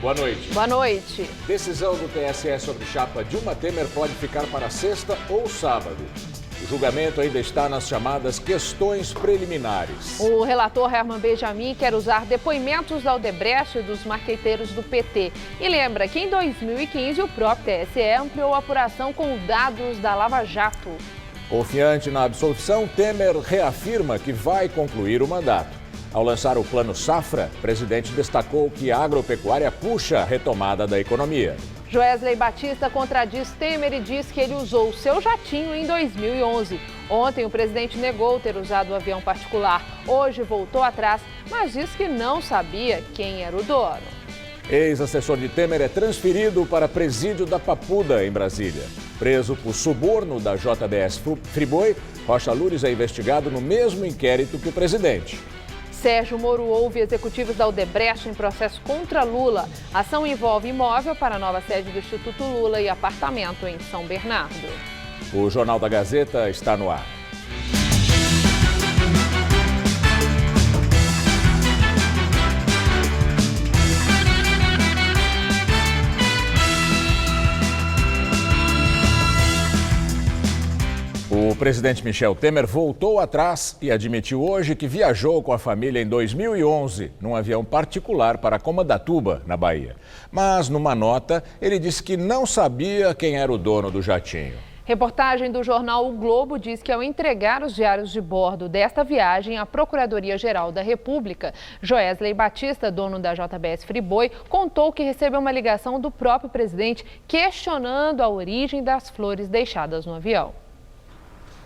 Boa noite. Boa noite. Decisão do TSE sobre chapa Dilma Temer pode ficar para sexta ou sábado. O julgamento ainda está nas chamadas questões preliminares. O relator Herman Benjamin quer usar depoimentos da Odebrecht e dos marqueteiros do PT. E lembra que em 2015 o próprio TSE ampliou a apuração com dados da Lava Jato. Confiante na absolvição, Temer reafirma que vai concluir o mandato. Ao lançar o Plano Safra, o presidente destacou que a agropecuária puxa a retomada da economia. Joesley Batista contradiz Temer e diz que ele usou o seu jatinho em 2011. Ontem, o presidente negou ter usado o avião particular. Hoje, voltou atrás, mas diz que não sabia quem era o dono. Ex-assessor de Temer é transferido para presídio da Papuda, em Brasília. Preso por suborno da JBS Friboi, Rocha Loures é investigado no mesmo inquérito que o presidente. Sérgio Moro ouve executivos da Odebrecht em processo contra Lula. A ação envolve imóvel para a nova sede do Instituto Lula e apartamento em São Bernardo. O Jornal da Gazeta está no ar. O presidente Michel Temer voltou atrás e admitiu hoje que viajou com a família em 2011 num avião particular para Comandatuba, na Bahia. Mas, numa nota, ele disse que não sabia quem era o dono do jatinho. Reportagem do jornal O Globo diz que ao entregar os diários de bordo desta viagem à Procuradoria-Geral da República, Joesley Batista, dono da JBS Friboi, contou que recebeu uma ligação do próprio presidente questionando a origem das flores deixadas no avião.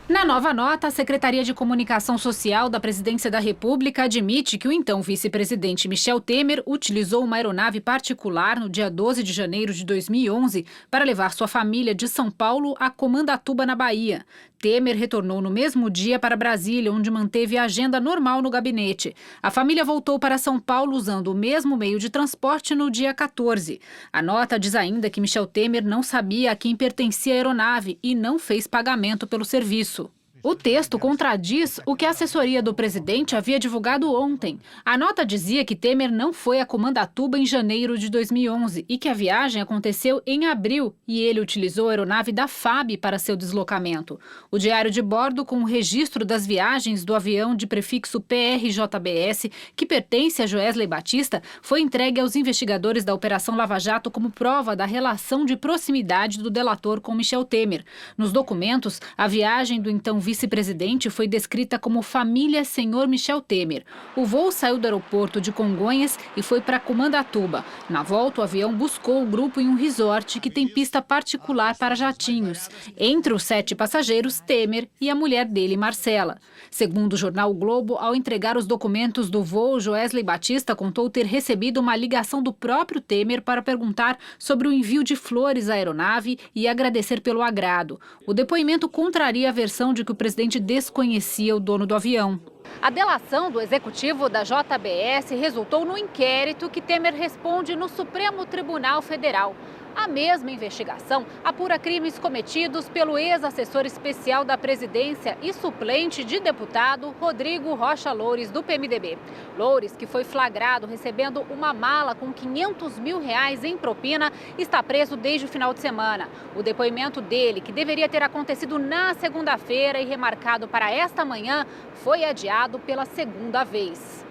Na nova nota, a Secretaria de Comunicação Social da Presidência da República admite que o então vice-presidente Michel Temer utilizou uma aeronave particular no dia 12 de janeiro de 2011 para levar sua família de São Paulo a Comandatuba, na Bahia. Temer retornou no mesmo dia para Brasília, onde manteve a agenda normal no gabinete. A família voltou para São Paulo usando o mesmo meio de transporte no dia 14. A nota diz ainda que Michel Temer não sabia a quem pertencia a aeronave e não fez pagamento pelo serviço. O texto contradiz o que a assessoria do presidente havia divulgado ontem. A nota dizia que Temer não foi a Comandatuba em janeiro de 2011 e que a viagem aconteceu em abril e ele utilizou a aeronave da FAB para seu deslocamento. O diário de bordo com o registro das viagens do avião de prefixo PRJBS, que pertence a Joesley Batista, foi entregue aos investigadores da Operação Lava Jato como prova da relação de proximidade do delator com Michel Temer. Nos documentos, a viagem do então vice-presidente foi descrita como família Senhor Michel Temer. O voo saiu do aeroporto de Congonhas e foi para Comandatuba. Na volta, o avião buscou o grupo em um resort que tem pista particular para jatinhos. Entre os 7 passageiros, Temer e a mulher dele, Marcela. Segundo o jornal o Globo, ao entregar os documentos do voo, Joesley Batista contou ter recebido uma ligação do próprio Temer para perguntar sobre o envio de flores à aeronave e agradecer pelo agrado. O depoimento contraria a versão de que o presidente desconhecia o dono do avião. A delação do executivo da JBS resultou no inquérito que Temer responde no Supremo Tribunal Federal. A mesma investigação apura crimes cometidos pelo ex-assessor especial da presidência e suplente de deputado Rodrigo Rocha Loures, do PMDB. Loures, que foi flagrado recebendo uma mala com R$500 mil em propina, está preso desde o final de semana. O depoimento dele, que deveria ter acontecido na segunda-feira e remarcado para esta manhã, foi adiado pela segunda vez.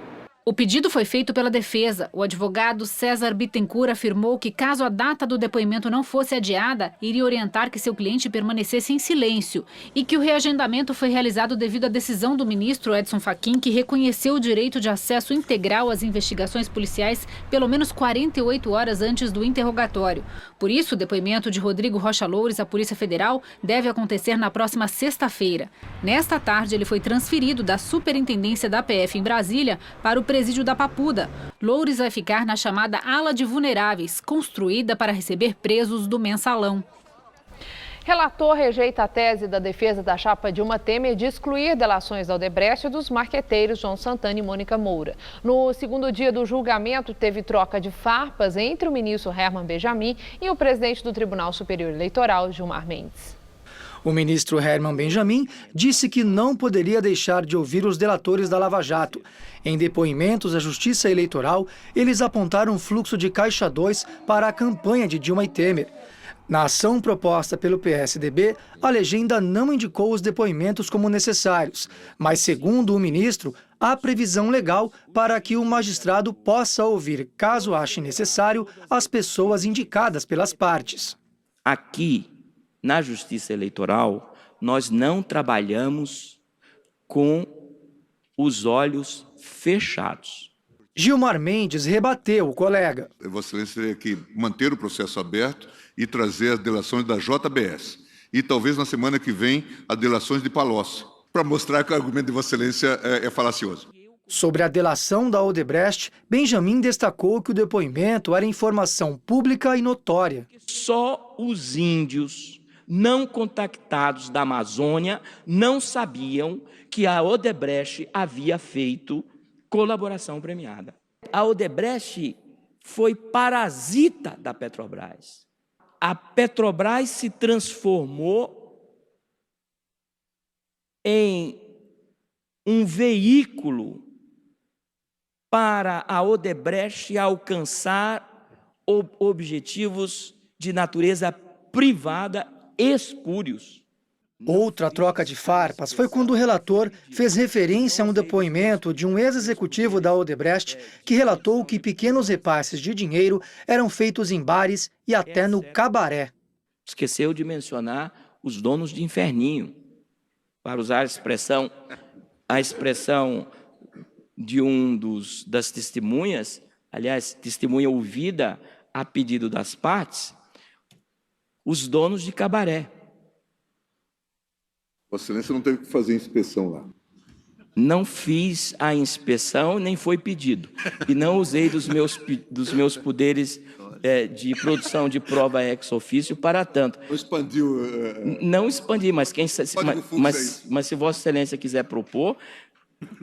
O pedido foi feito pela defesa. O advogado César Bittencourt afirmou que, caso a data do depoimento não fosse adiada, iria orientar que seu cliente permanecesse em silêncio e que o reagendamento foi realizado devido à decisão do ministro Edson Fachin, que reconheceu o direito de acesso integral às investigações policiais pelo menos 48 horas antes do interrogatório. Por isso, o depoimento de Rodrigo Rocha Loures à Polícia Federal deve acontecer na próxima sexta-feira. Nesta tarde, ele foi transferido da Superintendência da PF em Brasília para o presídio da Papuda. Loures vai ficar na chamada ala de vulneráveis, construída para receber presos do mensalão. Relator rejeita a tese da defesa da chapa Dilma Temer de excluir delações da Odebrecht dos marqueteiros João Santana e Mônica Moura. No segundo dia do julgamento, teve troca de farpas entre o ministro Herman Benjamin e o presidente do Tribunal Superior Eleitoral, Gilmar Mendes. O ministro Herman Benjamin disse que não poderia deixar de ouvir os delatores da Lava Jato. Em depoimentos à Justiça Eleitoral, eles apontaram um fluxo de Caixa 2 para a campanha de Dilma e Temer. Na ação proposta pelo PSDB, a legenda não indicou os depoimentos como necessários, mas, segundo o ministro, há previsão legal para que o magistrado possa ouvir, caso ache necessário, as pessoas indicadas pelas partes. Aqui, na Justiça Eleitoral, nós não trabalhamos com os olhos fechados. Gilmar Mendes rebateu o colega. Vossa Excelência teria que manter o processo aberto e trazer as delações da JBS. E talvez na semana que vem, as delações de Palocci, para mostrar que o argumento de Vossa Excelência é falacioso. Sobre a delação da Odebrecht, Benjamin destacou que o depoimento era informação pública e notória. Só os índios não contactados da Amazônia não sabiam que a Odebrecht havia feito colaboração premiada. A Odebrecht foi parasita da Petrobras. A Petrobras se transformou em um veículo para a Odebrecht alcançar objetivos de natureza privada espúrios. Outra troca de farpas foi quando o relator fez referência a um depoimento de um ex-executivo da Odebrecht que relatou que pequenos repasses de dinheiro eram feitos em bares e até no cabaré. Esqueceu de mencionar os donos de inferninho, para usar a expressão de das testemunhas, aliás, testemunha ouvida a pedido das partes, os donos de cabaré. Vossa Excelência não teve que fazer inspeção lá. Não fiz a inspeção, nem foi pedido. E não usei dos meus poderes de produção de prova ex officio para tanto. Não expandiu... Não expandi, mas se Vossa Excelência quiser propor,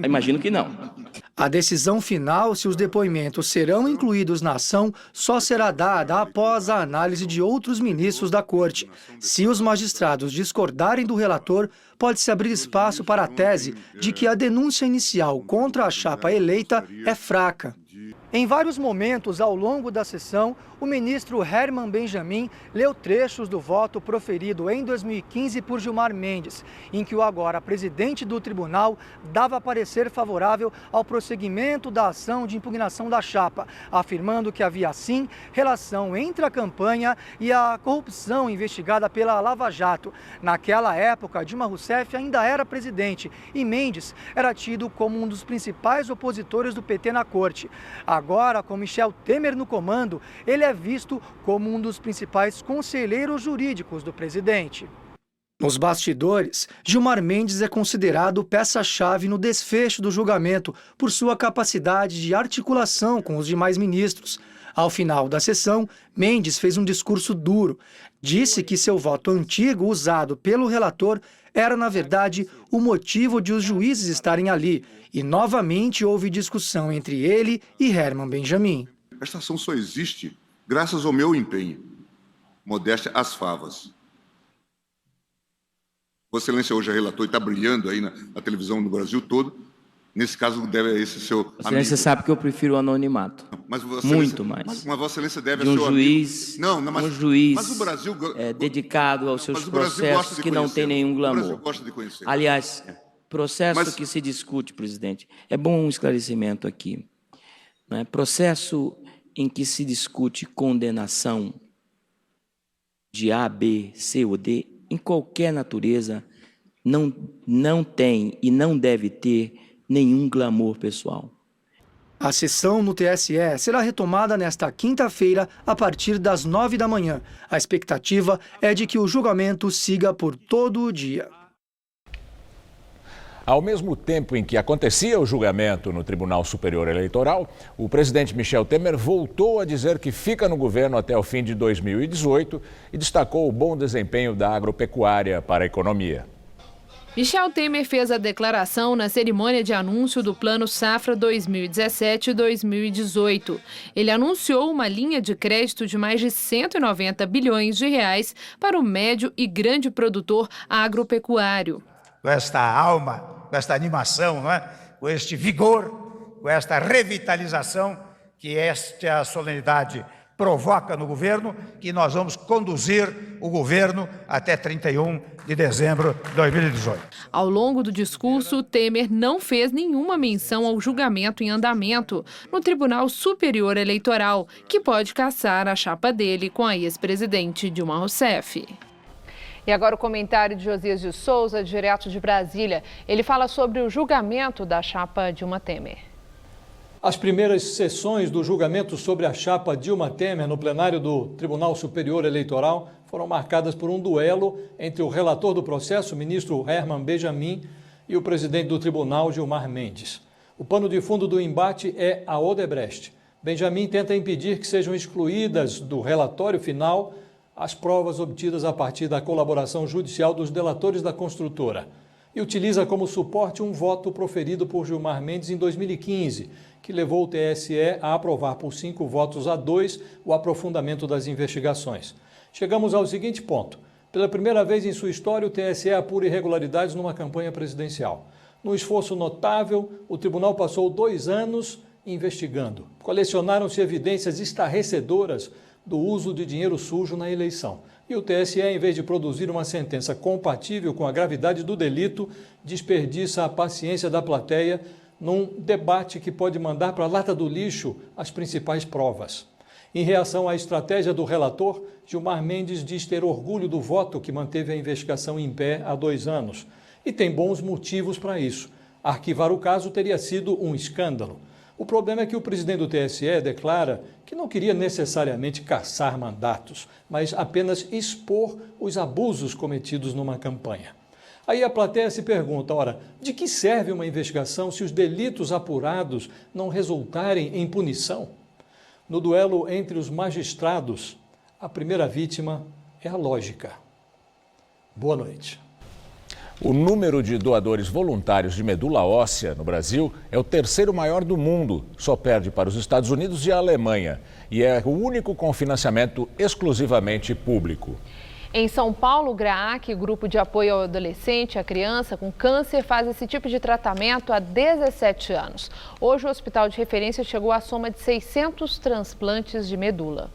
imagino que não. A decisão final, se os depoimentos serão incluídos na ação, só será dada após a análise de outros ministros da Corte. Se os magistrados discordarem do relator, pode-se abrir espaço para a tese de que a denúncia inicial contra a chapa eleita é fraca. Em vários momentos ao longo da sessão, o ministro Herman Benjamin leu trechos do voto proferido em 2015 por Gilmar Mendes, em que o agora presidente do tribunal dava parecer favorável ao prosseguimento da ação de impugnação da chapa, afirmando que havia, sim, relação entre a campanha e a corrupção investigada pela Lava Jato. Naquela época, Dilma Rousseff ainda era presidente e Mendes era tido como um dos principais opositores do PT na corte. Agora, com Michel Temer no comando, ele é visto como um dos principais conselheiros jurídicos do presidente. Nos bastidores, Gilmar Mendes é considerado peça-chave no desfecho do julgamento por sua capacidade de articulação com os demais ministros. Ao final da sessão, Mendes fez um discurso duro. Disse que seu voto antigo, usado pelo relator, era, na verdade, o motivo de os juízes estarem ali. E, novamente, houve discussão entre ele e Herman Benjamin. Esta ação só existe graças ao meu empenho. Modéstia às favas. Vossa Excelência hoje é relator e está brilhando aí na televisão no Brasil todo. Nesse caso, deve a esse seu amigo. Vossa Excelência sabe que eu prefiro o anonimato. Muito mais. Mas Vossa Excelência deve de um juiz, um juiz mas o Brasil, dedicado aos seus processos que não tem nenhum glamour. O Brasil gosta de conhecer. Aliás, processo que se discute, presidente, é bom um esclarecimento aqui. Né? Processo em que se discute condenação de A, B, C ou D, em qualquer natureza, não tem e não deve ter nenhum glamour pessoal. A sessão no TSE será retomada nesta quinta-feira, a partir das 9 da manhã. A expectativa é de que o julgamento siga por todo o dia. Ao mesmo tempo em que acontecia o julgamento no Tribunal Superior Eleitoral, o presidente Michel Temer voltou a dizer que fica no governo até o fim de 2018 e destacou o bom desempenho da agropecuária para a economia. Michel Temer fez a declaração na cerimônia de anúncio do Plano Safra 2017-2018. Ele anunciou uma linha de crédito de mais de 190 bilhões de reais para o médio e grande produtor agropecuário. Com esta alma, com esta animação, não é? Com este vigor, com esta revitalização que esta solenidade provoca no governo, que nós vamos conduzir o governo até 31 de dezembro de 2018. Ao longo do discurso, Temer não fez nenhuma menção ao julgamento em andamento no Tribunal Superior Eleitoral, que pode cassar a chapa dele com a ex-presidente Dilma Rousseff. E agora o comentário de Josias de Souza, direto de Brasília. Ele fala sobre o julgamento da chapa Dilma Temer. As primeiras sessões do julgamento sobre a chapa Dilma Temer no plenário do Tribunal Superior Eleitoral foram marcadas por um duelo entre o relator do processo, o ministro Herman Benjamin, e o presidente do tribunal, Gilmar Mendes. O pano de fundo do embate é a Odebrecht. Benjamin tenta impedir que sejam excluídas do relatório final as provas obtidas a partir da colaboração judicial dos delatores da construtora e utiliza como suporte um voto proferido por Gilmar Mendes em 2015, que levou o TSE a aprovar por 5-2 o aprofundamento das investigações. Chegamos ao seguinte ponto. Pela primeira vez em sua história, o TSE apura irregularidades numa campanha presidencial. Num esforço notável, o tribunal passou 2 anos investigando. Colecionaram-se evidências estarrecedoras do uso de dinheiro sujo na eleição. E o TSE, em vez de produzir uma sentença compatível com a gravidade do delito, desperdiça a paciência da plateia num debate que pode mandar para a lata do lixo as principais provas. Em reação à estratégia do relator, Gilmar Mendes diz ter orgulho do voto que manteve a investigação em pé há 2 anos. E tem bons motivos para isso. Arquivar o caso teria sido um escândalo. O problema é que o presidente do TSE declara que não queria necessariamente caçar mandatos, mas apenas expor os abusos cometidos numa campanha. Aí a plateia se pergunta, ora, de que serve uma investigação se os delitos apurados não resultarem em punição? No duelo entre os magistrados, a primeira vítima é a lógica. Boa noite. O número de doadores voluntários de medula óssea no Brasil é o 3º maior do mundo, só perde para os Estados Unidos e a Alemanha, e é o único com financiamento exclusivamente público. Em São Paulo, o GRAAC, Grupo de Apoio ao Adolescente e à Criança com Câncer, faz esse tipo de tratamento há 17 anos. Hoje, o hospital de referência chegou à soma de 600 transplantes de medula.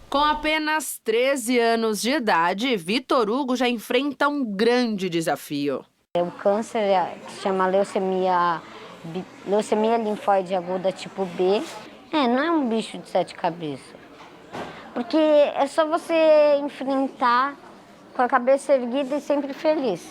Com apenas 13 anos de idade, Vitor Hugo já enfrenta um grande desafio. O câncer se chama leucemia linfóide aguda tipo B. Não é um bicho de 7 cabeças. Porque é só você enfrentar com a cabeça erguida e sempre feliz.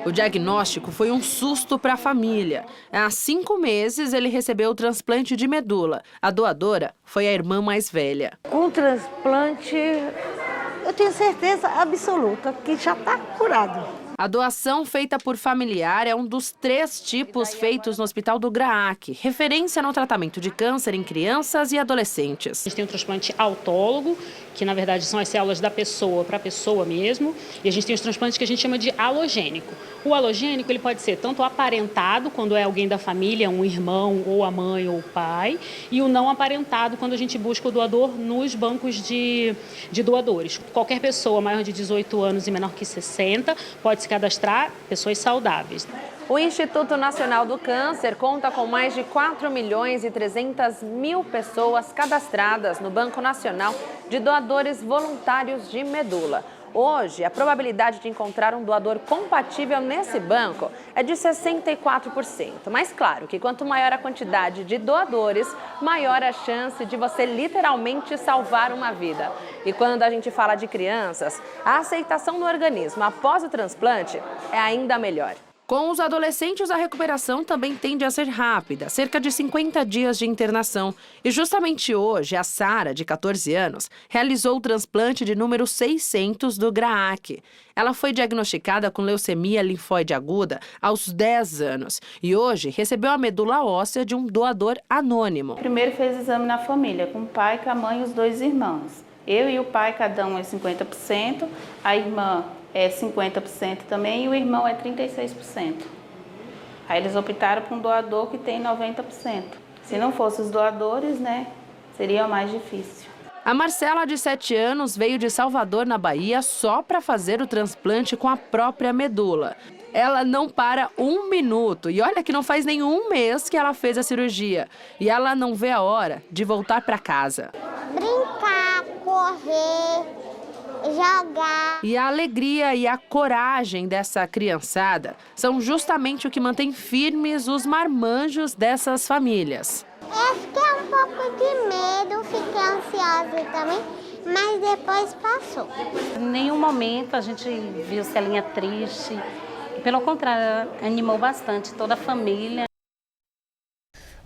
O diagnóstico foi um susto para a família. Há 5 meses, ele recebeu o transplante de medula. A doadora foi a irmã mais velha. Com o transplante, eu tenho certeza absoluta que já está curado. A doação feita por familiar é um dos 3 tipos feitos no Hospital do GRAAC, referência no tratamento de câncer em crianças e adolescentes. A gente tem um transplante autólogo, que na verdade são as células da pessoa para a pessoa mesmo, e a gente tem os transplantes que a gente chama de alogênico. O alogênico ele pode ser tanto aparentado, quando é alguém da família, um irmão, ou a mãe, ou o pai, e o não aparentado, quando a gente busca o doador nos bancos de doadores. Qualquer pessoa maior de 18 anos e menor que 60 pode se cadastrar, pessoas saudáveis. O Instituto Nacional do Câncer conta com mais de 4.300.000 pessoas cadastradas no Banco Nacional de Doadores Voluntários de Medula. Hoje, a probabilidade de encontrar um doador compatível nesse banco é de 64%. Mas claro que quanto maior a quantidade de doadores, maior a chance de você literalmente salvar uma vida. E quando a gente fala de crianças, a aceitação no organismo após o transplante é ainda melhor. Com os adolescentes, a recuperação também tende a ser rápida, cerca de 50 dias de internação. E justamente hoje, a Sara, de 14 anos, realizou o transplante de número 600 do GRAAC. Ela foi diagnosticada com leucemia linfóide aguda aos 10 anos e hoje recebeu a medula óssea de um doador anônimo. Primeiro fez exame na família, com o pai, com a mãe e os 2 irmãos. Eu e o pai, cada um é 50%, a irmã é 50% também e o irmão é 36%. Aí eles optaram por um doador que tem 90%. Se não fossem os doadores, né, seria mais difícil. A Marcela, de 7 anos, veio de Salvador, na Bahia, só para fazer o transplante com a própria medula. Ela não para um minuto. E olha que não faz nem um mês que ela fez a cirurgia. E ela não vê a hora de voltar para casa. Brincar, correr, jogar. E a alegria e a coragem dessa criançada são justamente o que mantém firmes os marmanjos dessas famílias. Eu fiquei um pouco de medo, fiquei ansiosa também, mas depois passou. Em nenhum momento a gente viu Celinha triste. Pelo contrário, animou bastante toda a família.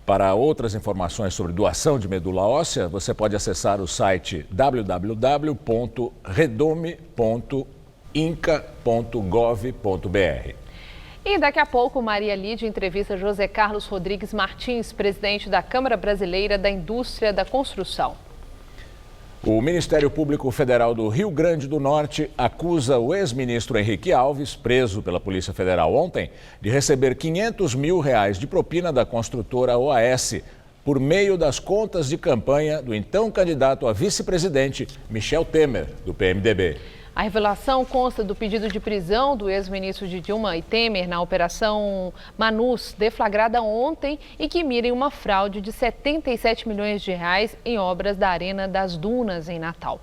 Para outras informações sobre doação de medula óssea, você pode acessar o site www.redome.inca.gov.br. E daqui a pouco, Maria Lídia entrevista José Carlos Rodrigues Martins, presidente da Câmara Brasileira da Indústria da Construção. O Ministério Público Federal do Rio Grande do Norte acusa o ex-ministro Henrique Alves, preso pela Polícia Federal ontem, de receber R$500 mil de propina da construtora OAS por meio das contas de campanha do então candidato a vice-presidente Michel Temer, do PMDB. A revelação consta do pedido de prisão do ex-ministro de Dilma e Temer na Operação Manus, deflagrada ontem e que mira em uma fraude de R$77 milhões em obras da Arena das Dunas, em Natal.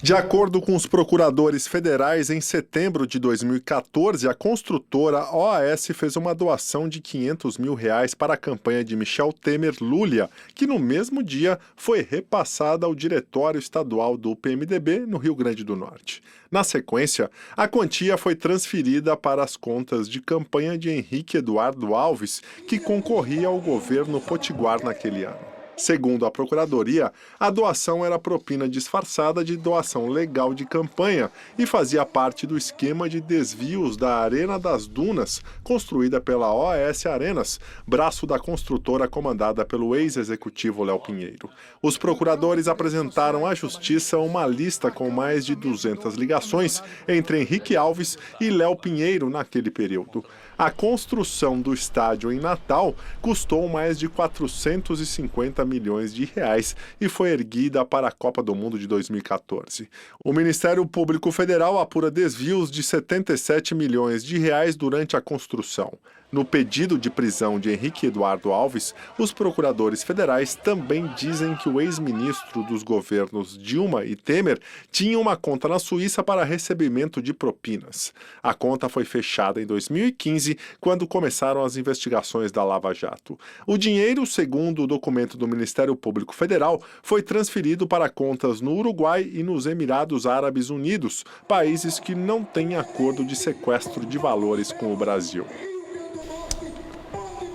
De acordo com os procuradores federais, em setembro de 2014, a construtora OAS fez uma doação de R$500 mil para a campanha de Michel Temer Lulia, que no mesmo dia foi repassada ao Diretório Estadual do PMDB no Rio Grande do Norte. Na sequência, a quantia foi transferida para as contas de campanha de Henrique Eduardo Alves, que concorria ao governo potiguar naquele ano. Segundo a Procuradoria, a doação era propina disfarçada de doação legal de campanha e fazia parte do esquema de desvios da Arena das Dunas, construída pela OAS Arenas, braço da construtora comandada pelo ex-executivo Léo Pinheiro. Os procuradores apresentaram à Justiça uma lista com mais de 200 ligações entre Henrique Alves e Léo Pinheiro naquele período. A construção do estádio em Natal custou mais de R$450 milhões e foi erguida para a Copa do Mundo de 2014. O Ministério Público Federal apura desvios de R$77 milhões durante a construção. No pedido de prisão de Henrique Eduardo Alves, os procuradores federais também dizem que o ex-ministro dos governos Dilma e Temer tinha uma conta na Suíça para recebimento de propinas. A conta foi fechada em 2015, quando começaram as investigações da Lava Jato. O dinheiro, segundo o documento do Ministério Público Federal, foi transferido para contas no Uruguai e nos Emirados Árabes Unidos, países que não têm acordo de sequestro de valores com o Brasil.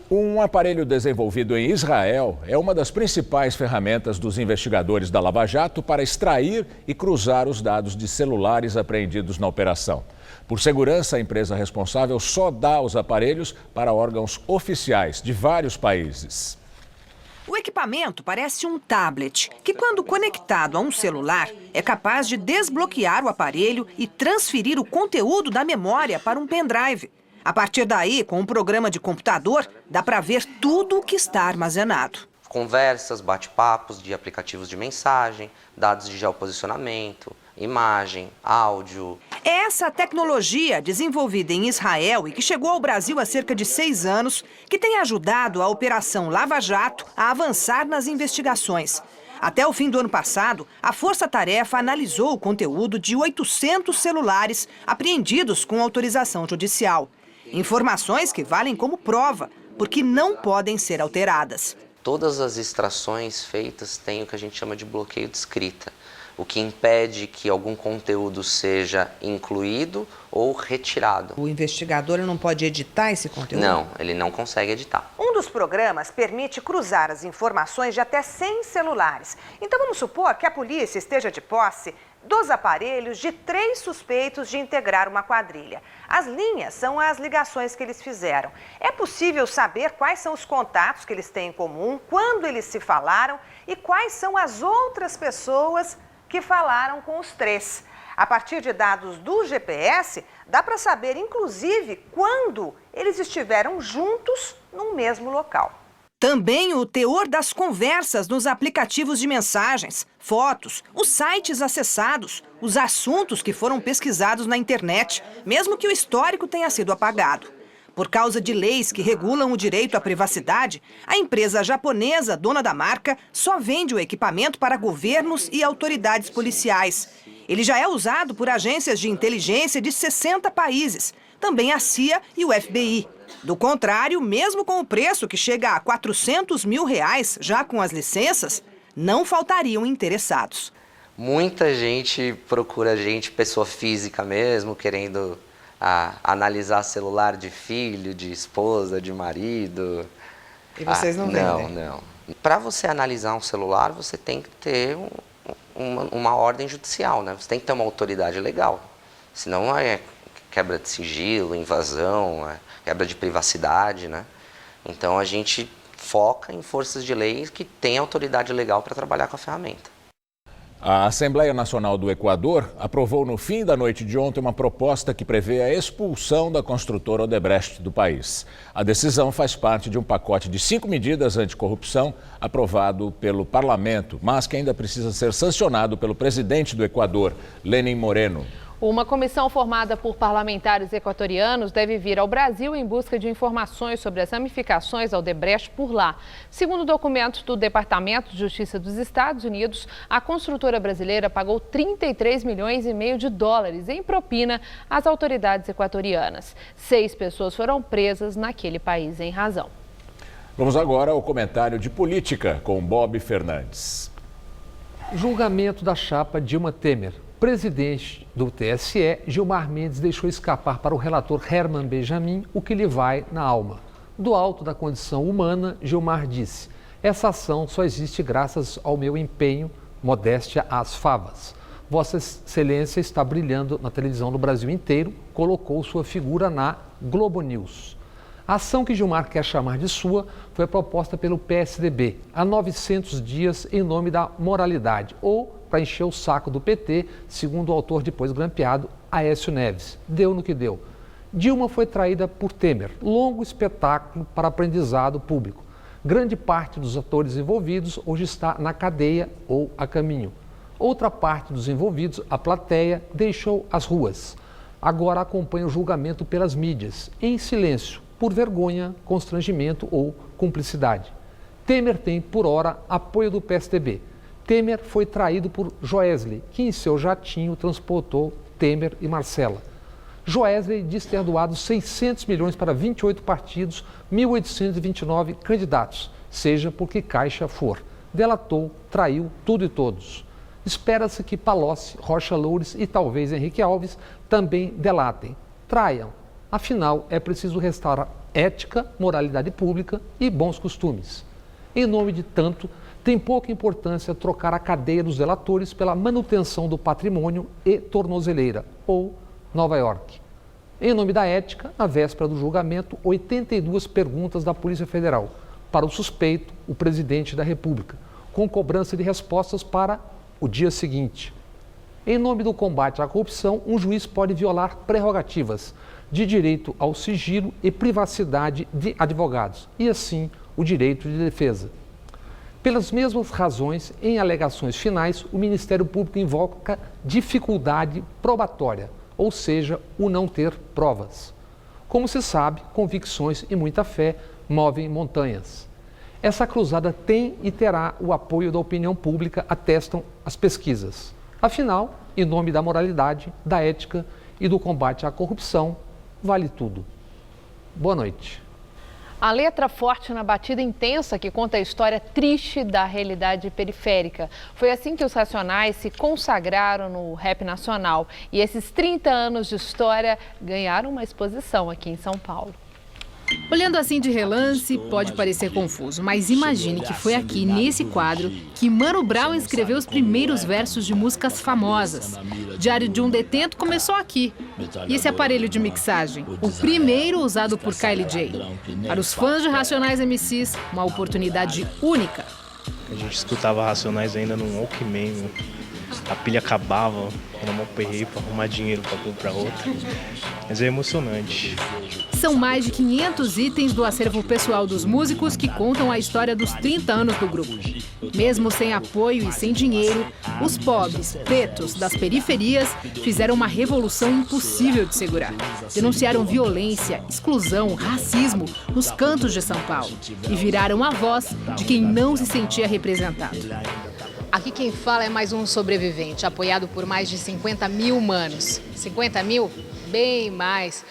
Um aparelho desenvolvido em Israel é uma das principais ferramentas dos investigadores da Lava Jato para extrair e cruzar os dados de celulares apreendidos na operação. Por segurança, a empresa responsável só dá os aparelhos para órgãos oficiais de vários países. O equipamento parece um tablet, que quando conectado a um celular, é capaz de desbloquear o aparelho e transferir o conteúdo da memória para um pendrive. A partir daí, com um programa de computador, dá para ver tudo o que está armazenado. Conversas, bate-papos de aplicativos de mensagem, dados de geoposicionamento, imagem, áudio. É essa tecnologia desenvolvida em Israel e que chegou ao Brasil há cerca de 6 anos que tem ajudado a Operação Lava Jato a avançar nas investigações. Até o fim do ano passado, a Força Tarefa analisou o conteúdo de 800 celulares apreendidos com autorização judicial. Informações que valem como prova, porque não podem ser alteradas. Todas as extrações feitas têm o que a gente chama de bloqueio de escrita, o que impede que algum conteúdo seja incluído ou retirado. O investigador não pode editar esse conteúdo? Não, ele não consegue editar. Um dos programas permite cruzar as informações de até 100 celulares. Então vamos supor que a polícia esteja de posse dos aparelhos de 3 suspeitos de integrar uma quadrilha. As linhas são as ligações que eles fizeram. É possível saber quais são os contatos que eles têm em comum, quando eles se falaram e quais são as outras pessoas que falaram com os 3. A partir de dados do GPS, dá para saber, inclusive, quando eles estiveram juntos no mesmo local. Também o teor das conversas nos aplicativos de mensagens, fotos, os sites acessados, os assuntos que foram pesquisados na internet, mesmo que o histórico tenha sido apagado. Por causa de leis que regulam o direito à privacidade, a empresa japonesa, dona da marca, só vende o equipamento para governos e autoridades policiais. Ele já é usado por agências de inteligência de 60 países, também a CIA e o FBI. Do contrário, mesmo com o preço que chega a R$400 mil, já com as licenças, não faltariam interessados. Muita gente procura a gente, pessoa física mesmo, querendo analisar celular de filho, de esposa, de marido. E vocês não vendem? Não. Para você analisar um celular, você tem que ter uma ordem judicial, né? Você tem que ter uma autoridade legal. Senão é quebra de sigilo, invasão, quebra de privacidade, né? Então a gente foca em forças de lei que têm autoridade legal para trabalhar com a ferramenta. A Assembleia Nacional do Equador aprovou no fim da noite de ontem uma proposta que prevê a expulsão da construtora Odebrecht do país. A decisão faz parte de um pacote de 5 medidas anticorrupção aprovado pelo parlamento, mas que ainda precisa ser sancionado pelo presidente do Equador, Lenín Moreno. Uma comissão formada por parlamentares equatorianos deve vir ao Brasil em busca de informações sobre as ramificações da Odebrecht por lá. Segundo documentos do Departamento de Justiça dos Estados Unidos, a construtora brasileira pagou 33,5 milhões de dólares em propina às autoridades equatorianas. 6 pessoas foram presas naquele país em razão. Vamos agora ao comentário de política com Bob Fernandes. Julgamento da chapa Dilma Temer. Presidente do TSE, Gilmar Mendes deixou escapar para o relator Herman Benjamin o que lhe vai na alma. Do alto da condição humana, Gilmar disse: essa ação só existe graças ao meu empenho, modéstia às favas. Vossa Excelência está brilhando na televisão do Brasil inteiro, colocou sua figura na Globo News. A ação que Gilmar quer chamar de sua foi proposta pelo PSDB há 900 dias em nome da moralidade, ou para encher o saco do PT, segundo o autor depois grampeado, Aécio Neves. Deu no que deu. Dilma foi traída por Temer. Longo espetáculo para aprendizado público. Grande parte dos atores envolvidos hoje está na cadeia ou a caminho. Outra parte dos envolvidos, a plateia, deixou as ruas. Agora acompanha o julgamento pelas mídias, em silêncio, por vergonha, constrangimento ou cumplicidade. Temer tem, por hora, apoio do PSDB. Temer foi traído por Joesley, que em seu jatinho transportou Temer e Marcela. Joesley diz ter doado 600 milhões para 28 partidos, 1.829 candidatos, seja por que caixa for. Delatou, traiu tudo e todos. Espera-se que Palocci, Rocha Loures e talvez Henrique Alves também delatem. Traiam. Afinal, é preciso restaurar ética, moralidade pública e bons costumes. Em nome de tanto, tem pouca importância trocar a cadeia dos delatores pela manutenção do patrimônio e tornozeleira, ou Nova York. Em nome da ética, na véspera do julgamento, 82 perguntas da Polícia Federal para o suspeito, o presidente da República, com cobrança de respostas para o dia seguinte. Em nome do combate à corrupção, um juiz pode violar prerrogativas de direito ao sigilo e privacidade de advogados, e assim o direito de defesa. Pelas mesmas razões, em alegações finais, o Ministério Público invoca dificuldade probatória, ou seja, o não ter provas. Como se sabe, convicções e muita fé movem montanhas. Essa cruzada tem e terá o apoio da opinião pública, atestam as pesquisas. Afinal, em nome da moralidade, da ética e do combate à corrupção, vale tudo. Boa noite. A letra forte na batida intensa que conta a história triste da realidade periférica. Foi assim que os Racionais se consagraram no rap nacional. E esses 30 anos de história ganharam uma exposição aqui em São Paulo. Olhando assim de relance, pode parecer confuso, mas imagine que foi aqui, nesse quadro, que Mano Brown escreveu os primeiros versos de músicas famosas. Diário de um Detento começou aqui. E esse aparelho de mixagem? O primeiro usado por Kylie J. Para os fãs de Racionais MCs, uma oportunidade única. A gente escutava Racionais ainda num Walkman, a pilha acabava, era um perreio para arrumar dinheiro para comprar outra. Mas é emocionante. São mais de 500 itens do acervo pessoal dos músicos que contam a história dos 30 anos do grupo. Mesmo sem apoio e sem dinheiro, os pobres, pretos das periferias fizeram uma revolução impossível de segurar. Denunciaram violência, exclusão, racismo nos cantos de São Paulo e viraram a voz de quem não se sentia representado. Aqui quem fala é mais um sobrevivente, apoiado por mais de 50 mil humanos. 50 mil? Bem mais.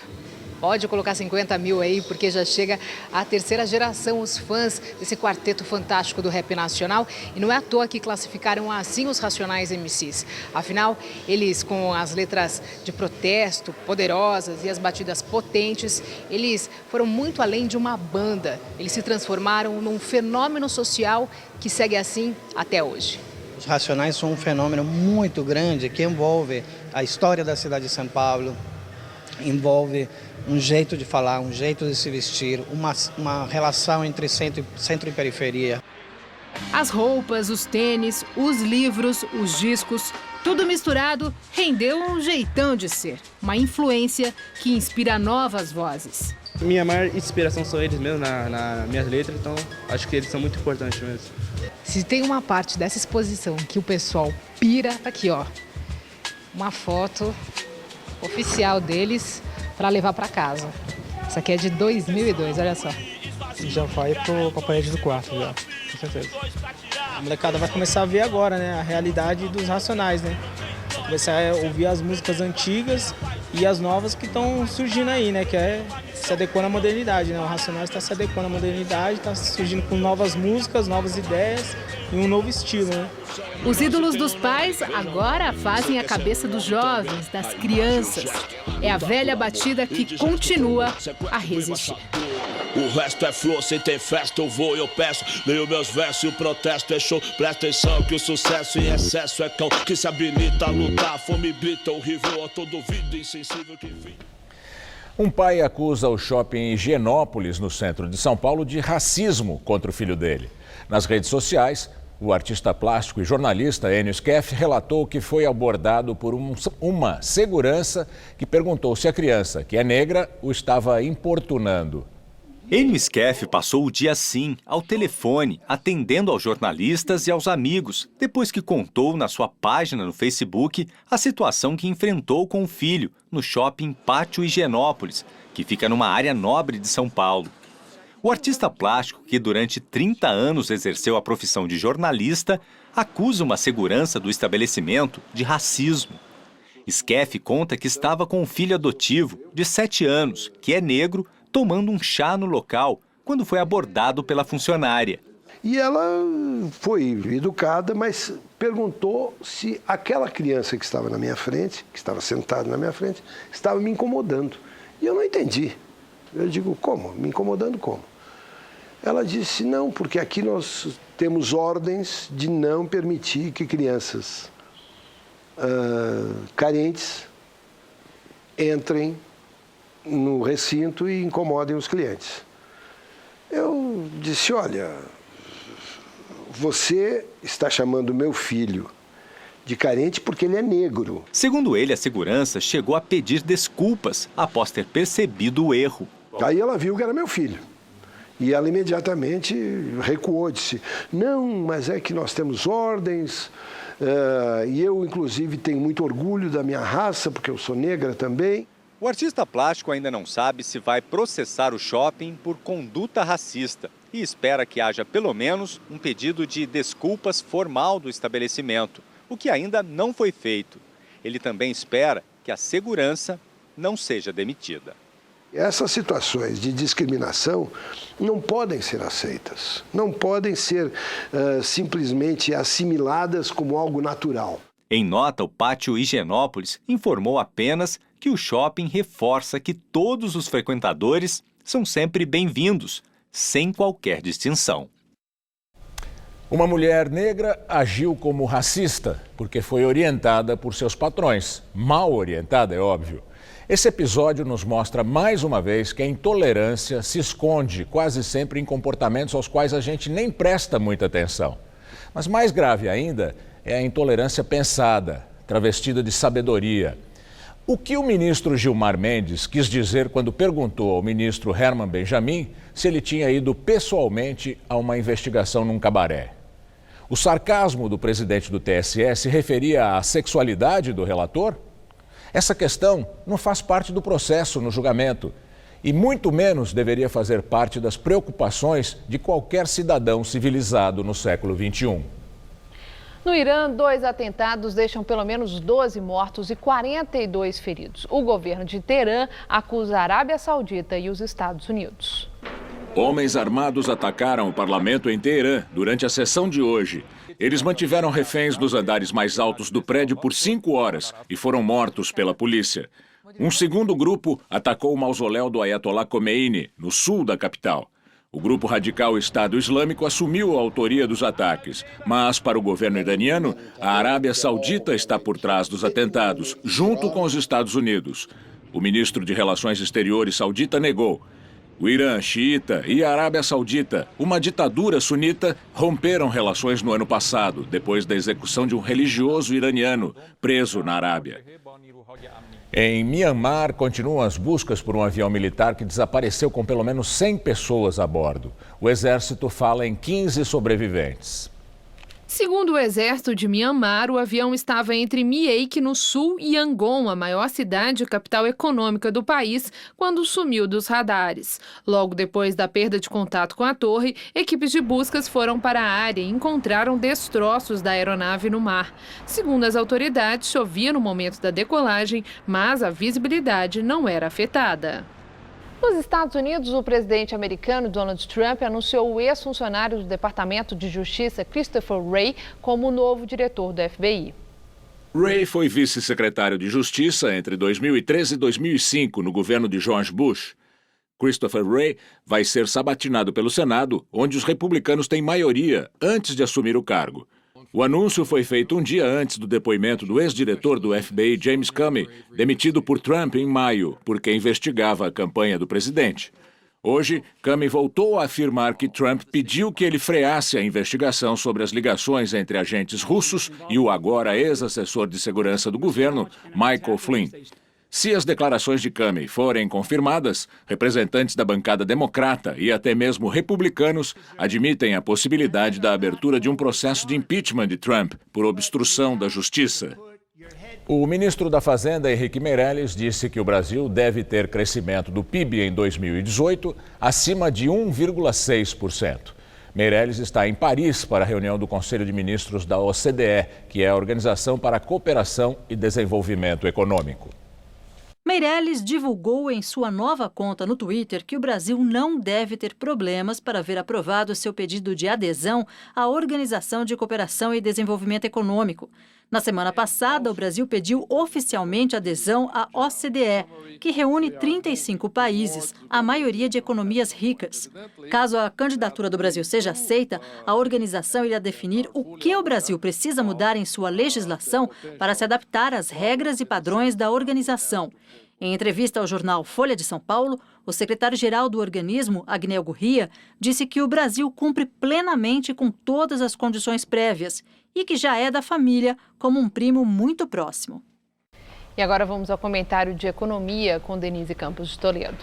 Pode colocar 50 mil aí, porque já chega a terceira geração, os fãs desse quarteto fantástico do rap nacional. E não é à toa que classificaram assim os Racionais MCs. Afinal, eles, com as letras de protesto poderosas e as batidas potentes, eles foram muito além de uma banda. Eles se transformaram num fenômeno social que segue assim até hoje. Os Racionais são um fenômeno muito grande que envolve a história da cidade de São Paulo, envolve um jeito de falar, um jeito de se vestir, uma relação entre centro e periferia. As roupas, os tênis, os livros, os discos, tudo misturado rendeu um jeitão de ser. Uma influência que inspira novas vozes. Minha maior inspiração são eles mesmo nas minhas letras, então acho que eles são muito importantes mesmo. Se tem uma parte dessa exposição que o pessoal pira, tá aqui ó, uma foto oficial deles para levar para casa. Isso aqui é de 2002, olha só. Já vai para a parede do quarto, já, com certeza. A molecada vai começar a ver agora, né, a realidade dos Racionais, né? Começar a ouvir as músicas antigas e as novas que estão surgindo aí, né? Que é se adequando à modernidade, né? O Racionais está se adequando à modernidade, está surgindo com novas músicas, novas ideias e um novo estilo, né? Os ídolos dos pais agora fazem a cabeça dos jovens, das crianças. É a velha batida que continua a resistir. O resto é flor, sem ter festa eu vou e eu peço. Leio meus versos e o protesto é show. Presta atenção que o sucesso em excesso é cão que se habilita a lutar. Fome brita horrível a todo ouvido insensível que vem. Um pai acusa o shopping Higienópolis, no centro de São Paulo, de racismo contra o filho dele. Nas redes sociais, o artista plástico e jornalista Enio Skeff relatou que foi abordado por uma segurança que perguntou se a criança, que é negra, o estava importunando. Enio Skeff passou o dia assim, ao telefone, atendendo aos jornalistas e aos amigos, depois que contou na sua página no Facebook a situação que enfrentou com o filho no shopping Pátio Higienópolis, que fica numa área nobre de São Paulo. O artista plástico, que durante 30 anos exerceu a profissão de jornalista, acusa uma segurança do estabelecimento de racismo. Skeff conta que estava com um filho adotivo, de 7 anos, que é negro, tomando um chá no local, quando foi abordado pela funcionária. E ela foi educada, mas perguntou se aquela criança que estava na minha frente, que estava sentada na minha frente, estava me incomodando. E eu não entendi. Eu digo, como? Me incomodando como? Ela disse, não, porque aqui nós temos ordens de não permitir que crianças carentes entrem no recinto e incomodem os clientes. Eu disse, olha, você está chamando meu filho de carente porque ele é negro. Segundo ele, a segurança chegou a pedir desculpas após ter percebido o erro. Aí ela viu que era meu filho. E ela imediatamente recuou, disse, não, mas é que nós temos ordens, e eu, inclusive, tenho muito orgulho da minha raça, porque eu sou negra também. O artista plástico ainda não sabe se vai processar o shopping por conduta racista e espera que haja pelo menos um pedido de desculpas formal do estabelecimento, o que ainda não foi feito. Ele também espera que a segurança não seja demitida. Essas situações de discriminação não podem ser aceitas, não podem ser simplesmente assimiladas como algo natural. Em nota, o Pátio Higienópolis informou apenas que o shopping reforça que todos os frequentadores são sempre bem-vindos, sem qualquer distinção. Uma mulher negra agiu como racista porque foi orientada por seus patrões. Mal orientada, é óbvio. Esse episódio nos mostra mais uma vez que a intolerância se esconde quase sempre em comportamentos aos quais a gente nem presta muita atenção. Mas mais grave ainda é a intolerância pensada, travestida de sabedoria. O que o ministro Gilmar Mendes quis dizer quando perguntou ao ministro Herman Benjamin se ele tinha ido pessoalmente a uma investigação num cabaré? O sarcasmo do presidente do TSE se referia à sexualidade do relator? Essa questão não faz parte do processo no julgamento e muito menos deveria fazer parte das preocupações de qualquer cidadão civilizado no século XXI. No Irã, 2 atentados deixam pelo menos 12 mortos e 42 feridos. O governo de Teherã acusa a Arábia Saudita e os Estados Unidos. Homens armados atacaram o parlamento em Teherã durante a sessão de hoje. Eles mantiveram reféns nos andares mais altos do prédio por 5 horas e foram mortos pela polícia. Um segundo grupo atacou o mausoléu do Ayatollah Khomeini, no sul da capital. O grupo radical Estado Islâmico assumiu a autoria dos ataques, mas para o governo iraniano, a Arábia Saudita está por trás dos atentados, junto com os Estados Unidos. O ministro de Relações Exteriores saudita negou. O Irã, xiita, e a Arábia Saudita, uma ditadura sunita, romperam relações no ano passado, depois da execução de um religioso iraniano preso na Arábia. Em Mianmar, continuam as buscas por um avião militar que desapareceu com pelo menos 100 pessoas a bordo. O exército fala em 15 sobreviventes. Segundo o exército de Mianmar, o avião estava entre Mieik, no sul, e Yangon, a maior cidade e capital econômica do país, quando sumiu dos radares. Logo depois da perda de contato com a torre, equipes de buscas foram para a área e encontraram destroços da aeronave no mar. Segundo as autoridades, chovia no momento da decolagem, mas a visibilidade não era afetada. Nos Estados Unidos, o presidente americano Donald Trump anunciou o ex-funcionário do Departamento de Justiça Christopher Wray como o novo diretor do FBI. Wray foi vice-secretário de Justiça entre 2013 e 2005 no governo de George Bush. Christopher Wray vai ser sabatinado pelo Senado, onde os republicanos têm maioria antes de assumir o cargo. O anúncio foi feito um dia antes do depoimento do ex-diretor do FBI, James Comey, demitido por Trump em maio, porque investigava a campanha do presidente. Hoje, Comey voltou a afirmar que Trump pediu que ele freasse a investigação sobre as ligações entre agentes russos e o agora ex-assessor de segurança do governo, Michael Flynn. Se as declarações de Comey forem confirmadas, representantes da bancada democrata e até mesmo republicanos admitem a possibilidade da abertura de um processo de impeachment de Trump por obstrução da justiça. O ministro da Fazenda, Henrique Meirelles, disse que o Brasil deve ter crescimento do PIB em 2018 acima de 1,6%. Meirelles está em Paris para a reunião do Conselho de Ministros da OCDE, que é a Organização para a Cooperação e Desenvolvimento Econômico. Meirelles divulgou em sua nova conta no Twitter que o Brasil não deve ter problemas para ver aprovado seu pedido de adesão à Organização de Cooperação e Desenvolvimento Econômico. Na semana passada, o Brasil pediu oficialmente adesão à OCDE, que reúne 35 países, a maioria de economias ricas. Caso a candidatura do Brasil seja aceita, a organização irá definir o que o Brasil precisa mudar em sua legislação para se adaptar às regras e padrões da organização. Em entrevista ao jornal Folha de São Paulo, o secretário-geral do organismo, Agnel Gurria, disse que o Brasil cumpre plenamente com todas as condições prévias e que já é da família como um primo muito próximo. E agora vamos ao comentário de economia com Denise Campos de Toledo.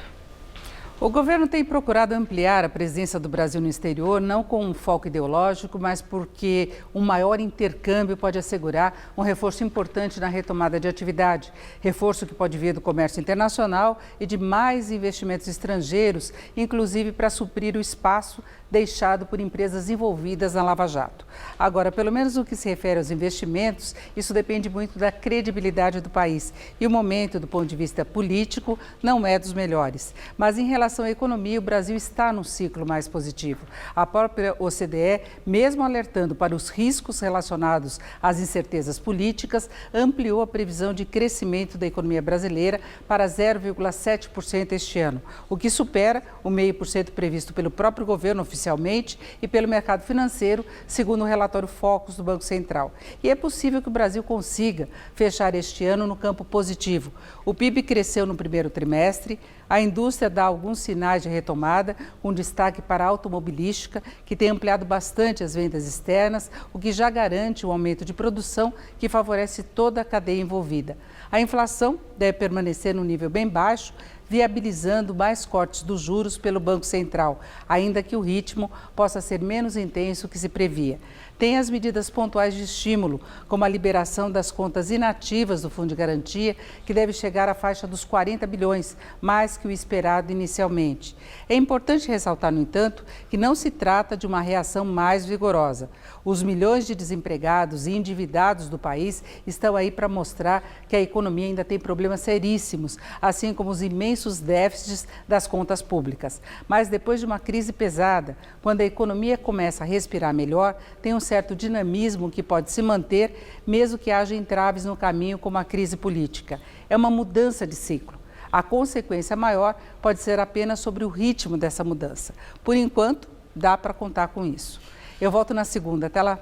O governo tem procurado ampliar a presença do Brasil no exterior, não com um foco ideológico, mas porque um maior intercâmbio pode assegurar um reforço importante na retomada de atividade. Reforço que pode vir do comércio internacional e de mais investimentos estrangeiros, inclusive para suprir o espaço deixado por empresas envolvidas na Lava Jato. Agora, pelo menos no que se refere aos investimentos, isso depende muito da credibilidade do país. E o momento, do ponto de vista político, não é dos melhores. Mas em relação à economia, o Brasil está num ciclo mais positivo. A própria OCDE, mesmo alertando para os riscos relacionados às incertezas políticas, ampliou a previsão de crescimento da economia brasileira para 0,7% este ano, o que supera o 0,5% previsto pelo próprio governo oficialmente e pelo mercado financeiro, segundo o relatório Focus do Banco Central. E é possível que o Brasil consiga fechar este ano no campo positivo. O PIB cresceu no primeiro trimestre, a indústria dá alguns sinais de retomada, com destaque para a automobilística, que tem ampliado bastante as vendas externas, o que já garante um aumento de produção que favorece toda a cadeia envolvida. A inflação deve permanecer num nível bem baixo, viabilizando mais cortes dos juros pelo Banco Central, ainda que o ritmo possa ser menos intenso que se previa. Tem as medidas pontuais de estímulo, como a liberação das contas inativas do Fundo de Garantia, que deve chegar à faixa dos 40 bilhões, mais que o esperado inicialmente. É importante ressaltar, no entanto, que não se trata de uma reação mais vigorosa. Os milhões de desempregados e endividados do país estão aí para mostrar que a economia ainda tem problemas seríssimos, assim como os imensos déficits das contas públicas. Mas depois de uma crise pesada, quando a economia começa a respirar melhor, tem um certo dinamismo que pode se manter, mesmo que haja entraves no caminho, como a crise política. É uma mudança de ciclo. A consequência maior pode ser apenas sobre o ritmo dessa mudança. Por enquanto, dá para contar com isso. Eu volto na segunda. Até lá.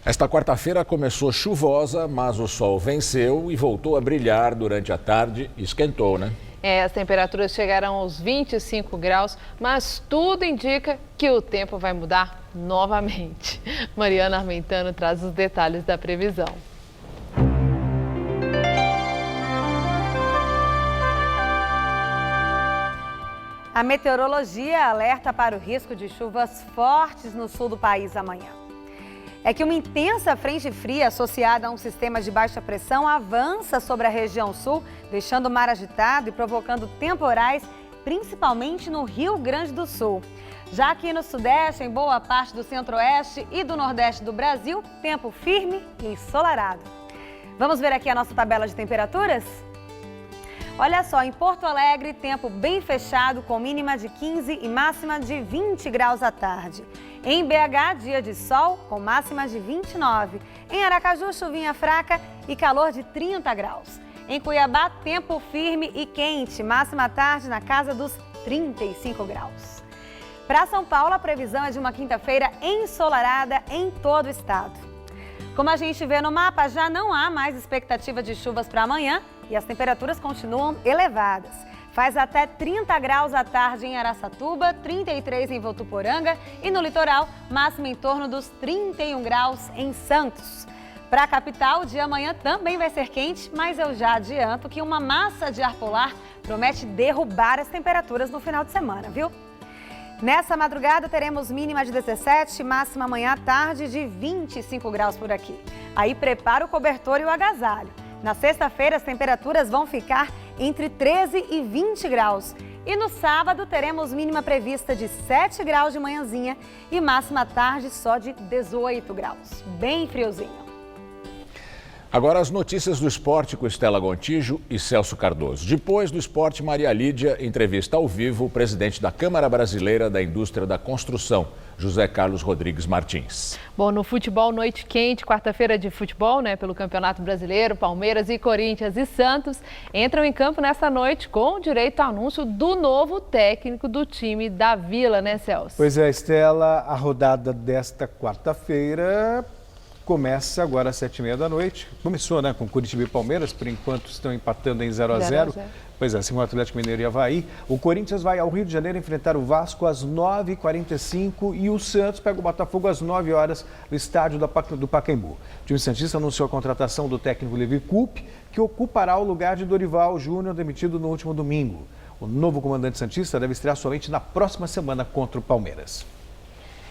Esta quarta-feira começou chuvosa, mas o sol venceu e voltou a brilhar durante a tarde. Esquentou, né? As temperaturas chegaram aos 25 graus, mas tudo indica que o tempo vai mudar novamente. Mariana Armentano traz os detalhes da previsão. A meteorologia alerta para o risco de chuvas fortes no sul do país amanhã. É que uma intensa frente fria associada a um sistema de baixa pressão avança sobre a região sul, deixando o mar agitado e provocando temporais, principalmente no Rio Grande do Sul. Já aqui no Sudeste, em boa parte do Centro-Oeste e do Nordeste do Brasil, tempo firme e ensolarado. Vamos ver aqui a nossa tabela de temperaturas? Olha só, em Porto Alegre, tempo bem fechado, com mínima de 15 e máxima de 20 graus à tarde. Em BH, dia de sol, com máxima de 29. Em Aracaju, chuvinha fraca e calor de 30 graus. Em Cuiabá, tempo firme e quente, máxima à tarde na casa dos 35 graus. Para São Paulo, a previsão é de uma quinta-feira ensolarada em todo o estado. Como a gente vê no mapa, já não há mais expectativa de chuvas para amanhã e as temperaturas continuam elevadas. Faz até 30 graus à tarde em Araçatuba, 33 em Votuporanga e no litoral, máxima em torno dos 31 graus em Santos. Para a capital, o dia amanhã também vai ser quente, mas eu já adianto que uma massa de ar polar promete derrubar as temperaturas no final de semana, viu? Nessa madrugada teremos mínima de 17, máxima amanhã à tarde de 25 graus por aqui. Aí prepara o cobertor e o agasalho. Na sexta-feira as temperaturas vão ficar entre 13 e 20 graus. E no sábado teremos mínima prevista de 7 graus de manhãzinha e máxima à tarde só de 18 graus. Bem friozinho. Agora as notícias do esporte com Estela Gontijo e Celso Cardoso. Depois do esporte, Maria Lídia entrevista ao vivo o presidente da Câmara Brasileira da Indústria da Construção, José Carlos Rodrigues Martins. Bom, no futebol, noite quente, quarta-feira de futebol, pelo Campeonato Brasileiro, Palmeiras e Corinthians e Santos entram em campo nesta noite com direito ao anúncio do novo técnico do time da Vila, né, Celso? Pois é, Estela, a rodada desta quarta-feira começa agora às 7h30 da noite. Começou, com Curitiba e Palmeiras, por enquanto estão empatando em 0-0. Pois é, assim como o Atlético Mineiro e Avaí. O Corinthians vai ao Rio de Janeiro enfrentar o Vasco às 9h45 e o Santos pega o Botafogo às 9 horas no estádio do Pacaembu. O time santista anunciou a contratação do técnico Levir Coupe, que ocupará o lugar de Dorival Júnior, demitido no último domingo. O novo comandante santista deve estrear somente na próxima semana contra o Palmeiras.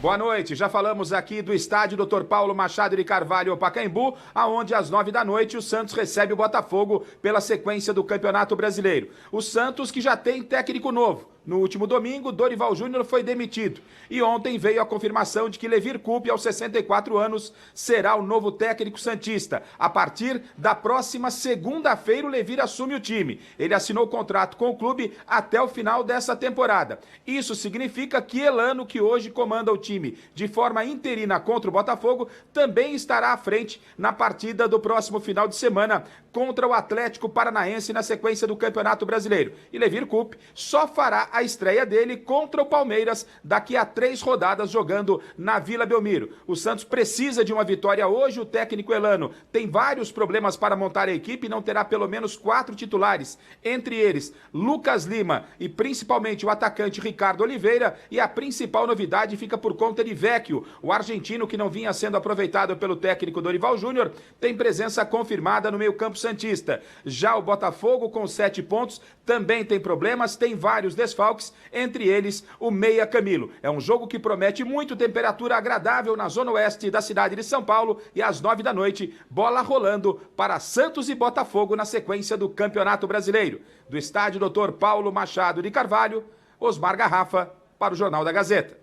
Boa noite, já falamos aqui do estádio Dr. Paulo Machado de Carvalho, Pacaembu, aonde às 9 da noite o Santos recebe o Botafogo pela sequência do Campeonato Brasileiro. O Santos que já tem técnico novo. No último domingo, Dorival Júnior foi demitido. E ontem veio a confirmação de que Levir Coupe, aos 64 anos, será o novo técnico santista. A partir da próxima segunda-feira, o Levir assume o time. Ele assinou o contrato com o clube até o final dessa temporada. Isso significa que Elano, que hoje comanda o time de forma interina contra o Botafogo, também estará à frente na partida do próximo final de semana contra o Atlético Paranaense na sequência do Campeonato Brasileiro. E Levir Coupe só fará a a estreia dele contra o Palmeiras daqui a 3 rodadas jogando na Vila Belmiro. O Santos precisa de uma vitória hoje. O técnico Elano tem vários problemas para montar a equipe e não terá pelo menos 4 titulares. Entre eles, Lucas Lima e principalmente o atacante Ricardo Oliveira. E a principal novidade fica por conta de Vecchio, o argentino que não vinha sendo aproveitado pelo técnico Dorival Júnior, tem presença confirmada no meio-campo santista. Já o Botafogo, com 7 pontos, também tem problemas, tem vários desfalques, entre eles o meia Camilo. É um jogo que promete muito, temperatura agradável na zona oeste da cidade de São Paulo e às 9 da noite, bola rolando para Santos e Botafogo na sequência do Campeonato Brasileiro. Do estádio Dr. Paulo Machado de Carvalho, Osmar Garrafa para o Jornal da Gazeta.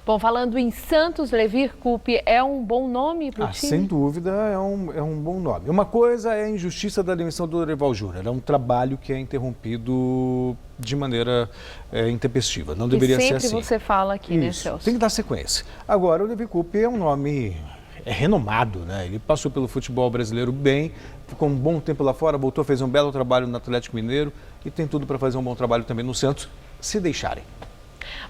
Bom, falando em Santos, Levir Coupe é um bom nome para o time? Sem dúvida, é um bom nome. Uma coisa é a injustiça da demissão do Dorival Júnior. É um trabalho que é interrompido de maneira intempestiva. Não deveria ser assim. Sempre você fala aqui, Isso, né, Celso? Tem que dar sequência. Agora, o Levir Coupe é um nome renomado, né? Ele passou pelo futebol brasileiro bem, ficou um bom tempo lá fora, voltou, fez um belo trabalho no Atlético Mineiro e tem tudo para fazer um bom trabalho também no Santos, se deixarem.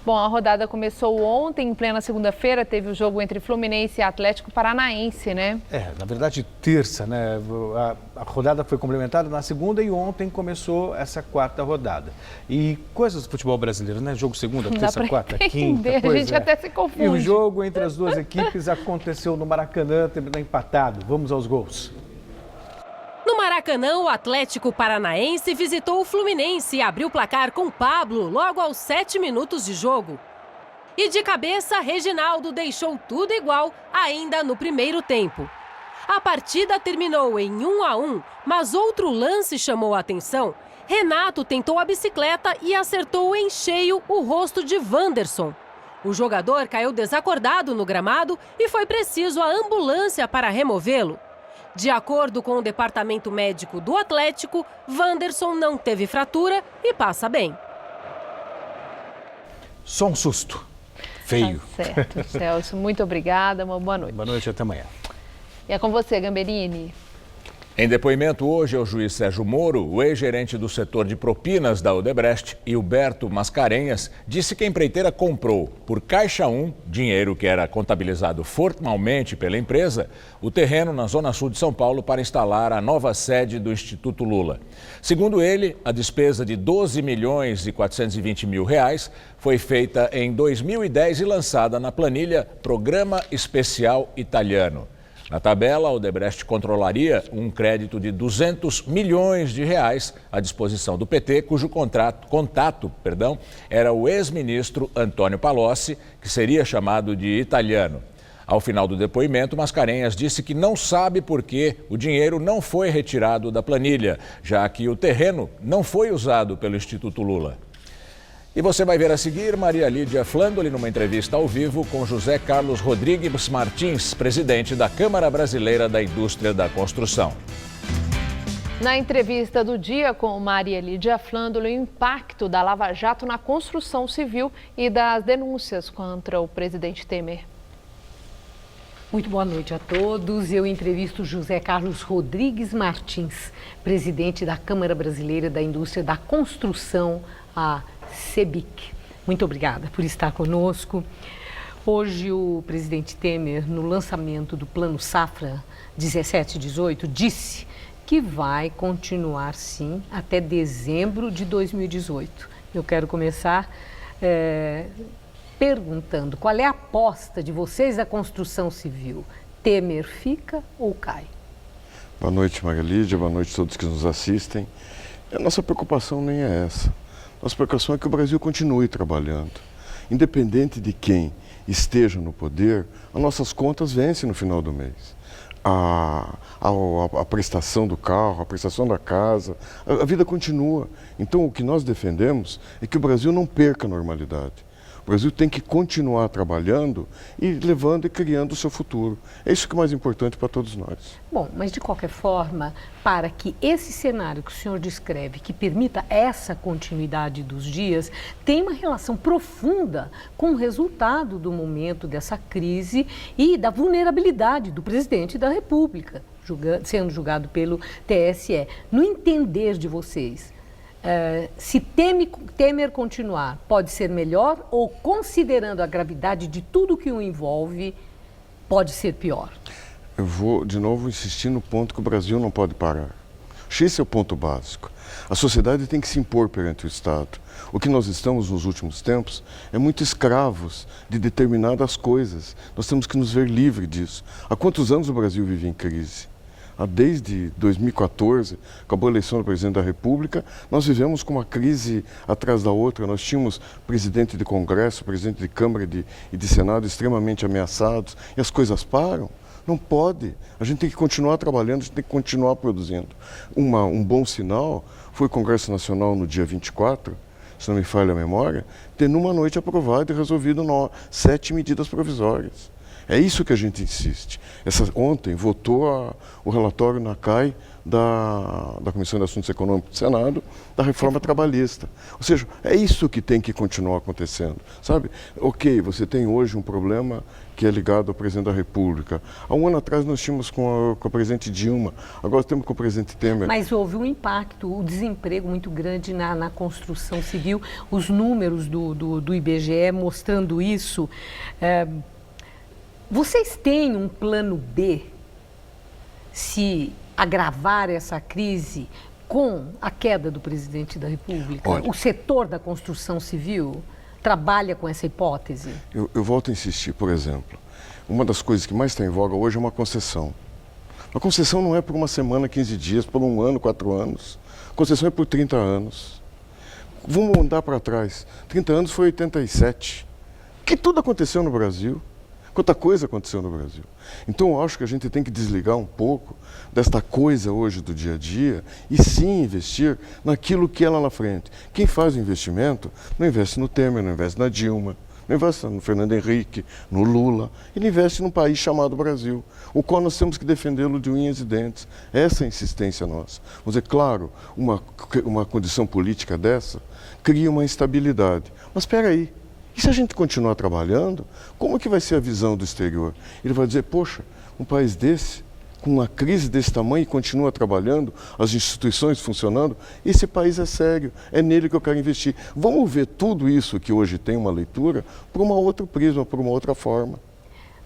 Bom, a rodada começou ontem, em plena segunda-feira, teve o jogo entre Fluminense e Atlético Paranaense, né? Na verdade, terça, né? A rodada foi complementada na segunda e ontem começou essa 4ª rodada. E coisas do futebol brasileiro, né? Jogo segunda, terça, quarta, quinta. A gente até se confunde. E o jogo entre as duas equipes aconteceu no Maracanã, terminou empatado. Vamos aos gols. No Maracanã, o Atlético Paranaense visitou o Fluminense e abriu o placar com Pablo logo aos 7 minutos de jogo. E de cabeça, Reginaldo deixou tudo igual ainda no primeiro tempo. A partida terminou em 1-1, mas outro lance chamou a atenção. Renato tentou a bicicleta e acertou em cheio o rosto de Wanderson. O jogador caiu desacordado no gramado e foi preciso a ambulância para removê-lo. De acordo com o departamento médico do Atlético, Wanderson não teve fratura e passa bem. Só um susto. Feio. Tá certo, Celso. Muito obrigada, uma boa noite. Boa noite, até amanhã. E é com você, Gamberini. Em depoimento hoje ao juiz Sérgio Moro, o ex-gerente do setor de propinas da Odebrecht, Hilberto Mascarenhas, disse que a empreiteira comprou, por Caixa 1, dinheiro que era contabilizado formalmente pela empresa, o terreno na Zona Sul de São Paulo para instalar a nova sede do Instituto Lula. Segundo ele, a despesa de 12 milhões e 420 mil reais foi feita em 2010 e lançada na planilha Programa Especial Italiano. Na tabela, a Odebrecht controlaria um crédito de 200 milhões de reais à disposição do PT, cujo contato era o ex-ministro Antônio Palocci, que seria chamado de italiano. Ao final do depoimento, Mascarenhas disse que não sabe por que o dinheiro não foi retirado da planilha, já que o terreno não foi usado pelo Instituto Lula. E você vai ver a seguir Maria Lídia Flandoli numa entrevista ao vivo com José Carlos Rodrigues Martins, presidente da Câmara Brasileira da Indústria da Construção. Na entrevista do dia com Maria Lídia Flandoli, o impacto da Lava Jato na construção civil e das denúncias contra o presidente Temer. Muito boa noite a todos. Eu entrevisto José Carlos Rodrigues Martins, presidente da Câmara Brasileira da Indústria da Construção, a CEBIC. Muito obrigada por estar conosco. Hoje o presidente Temer, no lançamento do Plano Safra 17-18, disse que vai continuar sim até dezembro de 2018. Eu quero começar perguntando qual é a aposta de vocês da construção civil. Temer fica ou cai? Boa noite, Maria Lídia, boa noite a todos que nos assistem. A nossa preocupação nem é essa. Nossa preocupação é que o Brasil continue trabalhando. Independente de quem esteja no poder, as nossas contas vencem no final do mês. A prestação do carro, a prestação da casa, a vida continua. Então o que nós defendemos é que o Brasil não perca a normalidade. O Brasil tem que continuar trabalhando e levando e criando o seu futuro. É isso que é mais importante para todos nós. Bom, mas de qualquer forma, para que esse cenário que o senhor descreve, que permita essa continuidade dos dias, tem uma relação profunda com o resultado do momento dessa crise e da vulnerabilidade do presidente da República, sendo julgado pelo TSE. No entender de vocês, Se Temer continuar, pode ser melhor ou, considerando a gravidade de tudo que o envolve, pode ser pior? Eu vou, de novo, insistir no ponto que o Brasil não pode parar. Esse é o ponto básico. A sociedade tem que se impor perante o Estado. O que nós estamos nos últimos tempos é muito escravos de determinadas coisas. Nós temos que nos ver livres disso. Há quantos anos o Brasil vive em crise? Desde 2014, acabou a eleição do presidente da República, nós vivemos com uma crise atrás da outra. Nós tínhamos presidente de Congresso, presidente de Câmara e de Senado extremamente ameaçados e as coisas param. Não pode. A gente tem que continuar trabalhando, a gente tem que continuar produzindo. Um bom sinal foi o Congresso Nacional no dia 24, se não me falha a memória, ter numa noite aprovado e resolvido 7 medidas provisórias. É isso que a gente insiste. Ontem votou o relatório na CAI da Comissão de Assuntos Econômicos do Senado, da reforma trabalhista. Ou seja, é isso que tem que continuar acontecendo, sabe? Ok, você tem hoje um problema que é ligado ao presidente da República. Há um ano atrás nós tínhamos com a presidente Dilma, agora temos com o presidente Temer. Mas houve um impacto, o desemprego muito grande na construção civil, os números do IBGE mostrando isso. Vocês têm um plano B se agravar essa crise com a queda do presidente da República? Olha, o setor da construção civil trabalha com essa hipótese? Eu volto a insistir, por exemplo, uma das coisas que mais está em voga hoje é uma concessão. A concessão não é por uma semana, 15 dias, por um ano, 4 anos. A concessão é por 30 anos. Vamos andar para trás. 30 anos foi 87. Que tudo aconteceu no Brasil. Quanta coisa aconteceu no Brasil. Então, eu acho que a gente tem que desligar um pouco desta coisa hoje do dia a dia e sim investir naquilo que é lá na frente. Quem faz o investimento não investe no Temer, não investe na Dilma, não investe no Fernando Henrique, no Lula. Ele investe num país chamado Brasil, o qual nós temos que defendê-lo de unhas e dentes. Essa é a insistência nossa. Vamos dizer, claro, uma condição política dessa cria uma instabilidade. Mas espera aí. E se a gente continuar trabalhando, como é que vai ser a visão do exterior? Ele vai dizer, poxa, um país desse, com uma crise desse tamanho e continua trabalhando, as instituições funcionando, esse país é sério, é nele que eu quero investir. Vamos ver tudo isso que hoje tem uma leitura por uma outra prisma, por uma outra forma.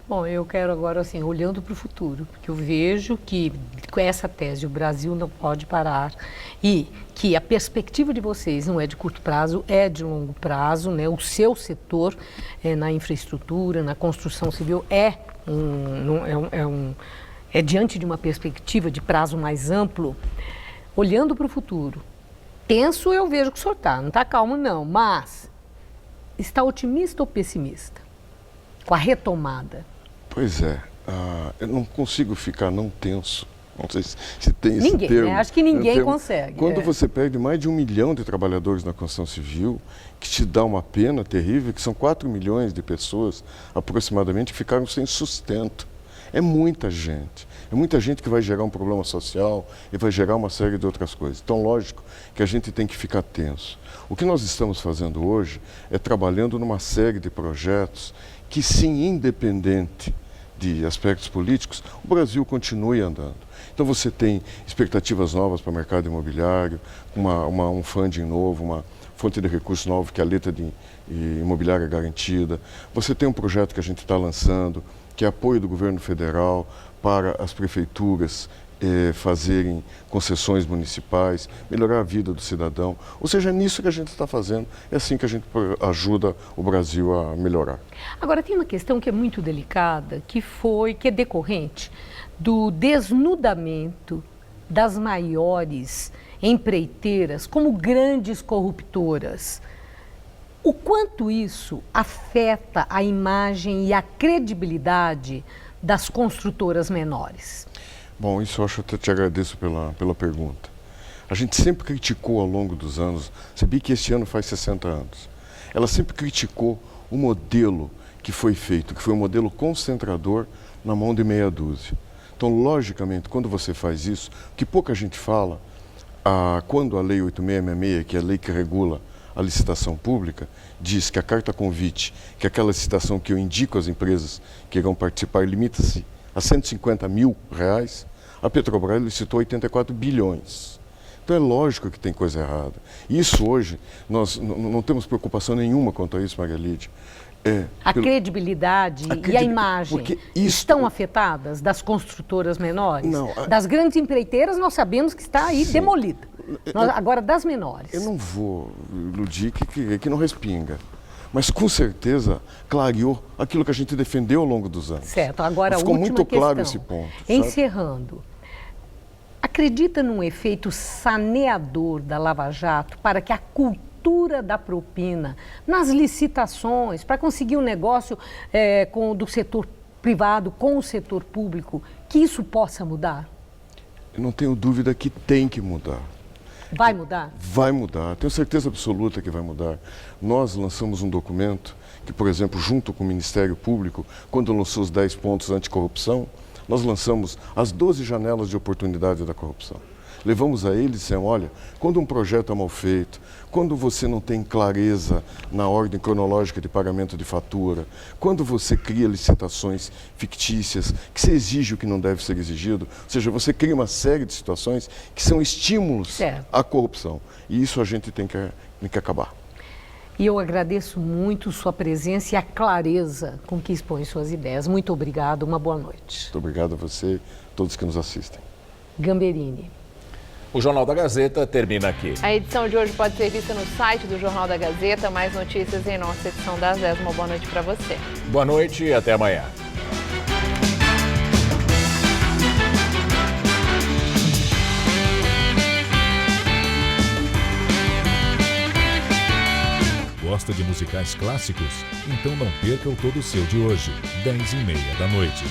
Bom, eu quero agora, assim, olhando para o futuro, porque eu vejo que com essa tese o Brasil não pode parar e que a perspectiva de vocês não é de curto prazo, é de longo prazo, né? O seu setor na infraestrutura, na construção civil é diante de uma perspectiva de prazo mais amplo. Olhando para o futuro, tenso eu vejo que o senhor está, não está calmo não, mas está otimista ou pessimista com a retomada? Pois é, eu não consigo ficar não tenso. Não sei se tem esse ninguém, termo. Né? Acho que ninguém consegue. Quando você perde mais de 1 milhão de trabalhadores na construção civil, que te dá uma pena terrível, que são 4 milhões de pessoas aproximadamente que ficaram sem sustento. É muita gente que vai gerar um problema social e vai gerar uma série de outras coisas. Então, lógico que a gente tem que ficar tenso. O que nós estamos fazendo hoje é trabalhando numa série de projetos que, sim, independente de aspectos políticos, o Brasil continue andando. Então você tem expectativas novas para o mercado imobiliário, um funding novo, uma fonte de recursos novo, que é a letra de imobiliária garantida. Você tem um projeto que a gente está lançando, que é apoio do governo federal para as prefeituras fazerem concessões municipais, melhorar a vida do cidadão. Ou seja, é nisso que a gente está fazendo, é assim que a gente ajuda o Brasil a melhorar. Agora, tem uma questão que é muito delicada, que é decorrente do desnudamento das maiores empreiteiras como grandes corruptoras. O quanto isso afeta a imagem e a credibilidade das construtoras menores? Bom, isso eu acho que eu te agradeço pela pergunta. A gente sempre criticou ao longo dos anos, sabia que este ano faz 60 anos, ela sempre criticou o modelo que foi feito, que foi um modelo concentrador na mão de meia dúzia. Então, logicamente, quando você faz isso, o que pouca gente fala, quando a Lei 8666, que é a lei que regula a licitação pública, diz que a carta convite, que é aquela licitação que eu indico às empresas que irão participar, limita-se a R$150 mil, a Petrobras licitou 84 bilhões. Então é lógico que tem coisa errada. Isso hoje, nós não temos preocupação nenhuma quanto a isso, Maria Lídia. A credibilidade e a imagem estão afetadas das construtoras menores? Não. Das grandes empreiteiras nós sabemos que está aí demolida. Agora das menores. Eu não vou iludir que não respinga. Mas com certeza clareou aquilo que a gente defendeu ao longo dos anos. Certo, agora ficou a última muito claro questão. esse ponto. Encerrando, acredita num efeito saneador da Lava Jato para que a cultura da propina nas licitações, para conseguir um negócio do setor privado com o setor público, que isso possa mudar? Eu não tenho dúvida que tem que mudar. Vai mudar? Vai mudar, tenho certeza absoluta que vai mudar. Nós lançamos um documento que, por exemplo, junto com o Ministério Público, quando lançou os 10 pontos anticorrupção, nós lançamos as 12 janelas de oportunidade da corrupção. Levamos a eles dizendo, olha, quando um projeto é mal feito, quando você não tem clareza na ordem cronológica de pagamento de fatura, quando você cria licitações fictícias, que se exige o que não deve ser exigido, ou seja, você cria uma série de situações que são estímulos à corrupção. E isso a gente tem que acabar. E eu agradeço muito sua presença e a clareza com que expõe suas ideias. Muito obrigado, uma boa noite. Muito obrigado a você, todos que nos assistem. Gamberini. O Jornal da Gazeta termina aqui. A edição de hoje pode ser vista no site do Jornal da Gazeta. Mais notícias em nossa edição das 10. Uma boa noite para você. Boa noite e até amanhã. Gosta de musicais clássicos? Então não perca o Todo Seu de hoje, 10h30 da noite.